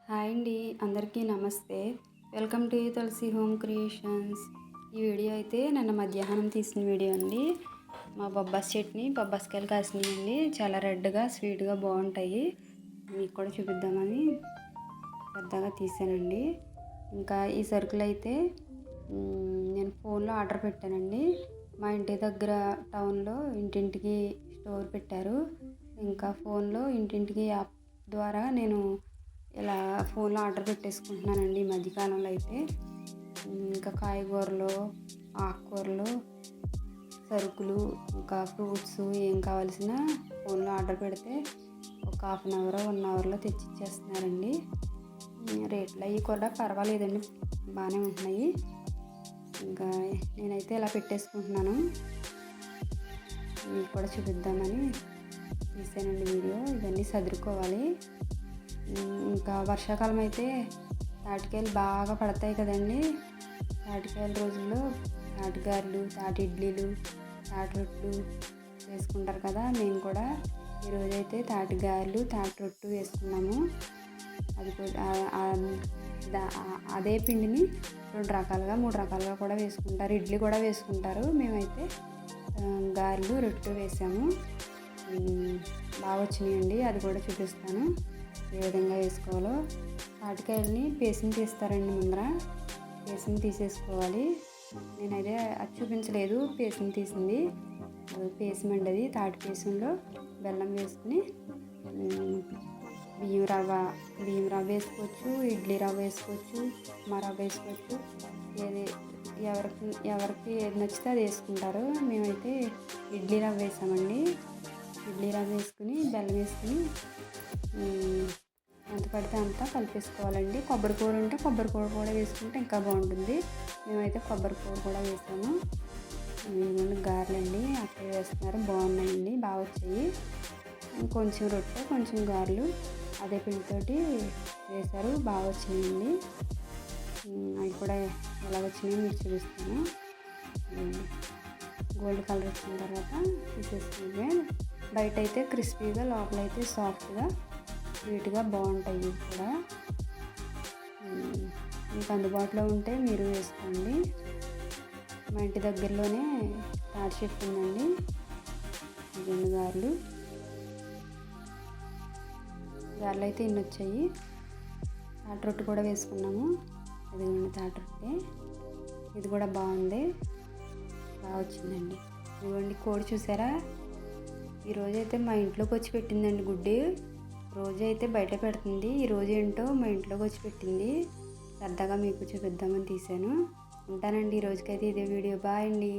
Hi అండి, అందరికీ నమస్తే. Welcome to Tulasi home creations. ఈ వీడియో అయితే నిన్న మధ్యాహ్నం తీసిన వీడియో అండి. మా బొబ్బాస్ చట్నీ, బొబ్బాస్కాయలు కాసినాయండి. చాలా రెడ్గా స్వీట్గా బాగుంటాయి. మీకు కూడా చూపిద్దామని పెద్దగా తీసానండి. ఇంకా ఈ సరుకులు అయితే నేను ఫోన్లో ఆర్డర్ పెట్టానండి. మా ఇంటి దగ్గర టౌన్లో ఇంటింటికి స్టోర్ పెట్టారు. ఇంకా ఫోన్లో ఇంటింటికి యాప్ ద్వారా నేను ఇలా ఫోన్లో ఆర్డర్ పెట్టేసుకుంటున్నానండి ఈ మధ్యకాలంలో అయితే. ఇంకా కాయగూరలు, ఆకుకూరలు, సరుకులు, ఇంకా ఫ్రూట్స్ ఏం కావాల్సిన ఫోన్లో ఆర్డర్ పెడితే ఒక హాఫ్ అన్ అవర్ 1 అవర్లో తెచ్చిచ్చేస్తున్నారండి. రేట్లు అవి కూడా పర్వాలేదండి, బాగానే ఉంటున్నాయి. ఇంకా నేనైతే ఇలా పెట్టేసుకుంటున్నాను. మీకు కూడా చూపిద్దామని తీసానండి వీడియో. ఇవన్నీ సదురుకోవాలి. ఇంకా వర్షాకాలం అయితే తాటికాయలు బాగా పడతాయి కదండి. తాటికాయల రోజుల్లో తాటిగారెలు, తాటి ఇడ్లీలు, తాటి రొట్లు వేసుకుంటారు కదా. మేము కూడా ఈరోజైతే తాటిగారెలు, తాటి రొట్టు వేసుకున్నాము. అది అదే పిండిని 2 రకాలుగా 3 రకాలుగా కూడా వేసుకుంటారు. ఇడ్లీ కూడా వేసుకుంటారు. మేమైతే గారెలు, రొట్టు వేసాము. బాగా వచ్చినాయండి. అది కూడా చూపిస్తాను ఏ విధంగా వేసుకోవాలో. తాటికాయలని పేసిని తీస్తారండి. ముందర పేసిని తీసేసుకోవాలి. నేనైతే అది చూపించలేదు, పేసిని తీసింది. పేసిమండి అది. తాటి పేసంలో బెల్లం వేసుకుని బియ్యం రవ్వ వేసుకోవచ్చు, ఇడ్లీ రవ్వ వేసుకోవచ్చు, ఉప్మా రవ్వ వేసుకోవచ్చు. ఎవరికి ఏది నచ్చితే అది వేసుకుంటారు. మేమైతే ఇడ్లీ రవ్వ వేసామండి. ఇడ్లీ రవ్వ వేసుకుని బెల్లం వేసుకుని ఎంత పడితే అంత కలిపేసుకోవాలండి. కొబ్బరి కూర ఉంటే కొబ్బరి కూర కూడా వేసుకుంటే ఇంకా బాగుంటుంది. మేమైతే కొబ్బరి కూర కూడా వేసాము. గారెలండి అక్కడ వేస్తున్నారు, బాగున్నాయండి, బాగా వచ్చాయి. కొంచెం రొట్టె, కొంచెం గారెలు అదే పిండితోటి వేశారు, బాగా వచ్చినాయండి. అవి కూడా ఎలా వచ్చినాయో మీకు చూపిస్తాను. గోల్డ్ కలర్ వచ్చిన తర్వాత తీసేసుకుంటే బయట అయితే క్రిస్పీగా, లోపలైతే సాఫ్ట్గా స్వీట్గా బాగుంటాయి కూడా. మీకు అందుబాటులో ఉంటే మీరు వేసుకోండి. మా ఇంటి దగ్గరలోనే తాటి చెట్టు ఉందండి. ఇవన్నీ గారెలు అయితే ఇన్ని వచ్చాయి. తాటి రొట్టు కూడా వేసుకున్నాము. అదిగోండి తాటి రొట్టె, ఇది కూడా బాగుంది, బాగా వచ్చిందండి. ఇదిగోండి కోడి చూసారా, ఈరోజైతే మా ఇంట్లోకి వచ్చి పెట్టిందండి గుడ్డి. రోజు అయితే బయట పెడుతుంది, ఈరోజు ఏంటో మా ఇంట్లోకి వచ్చి పెట్టింది. సరదాగా మీకు చూపిద్దామని తీసాను. ఉంటానండి, ఈ రోజుకైతే ఇదే వీడియో. బాయ్ అండి.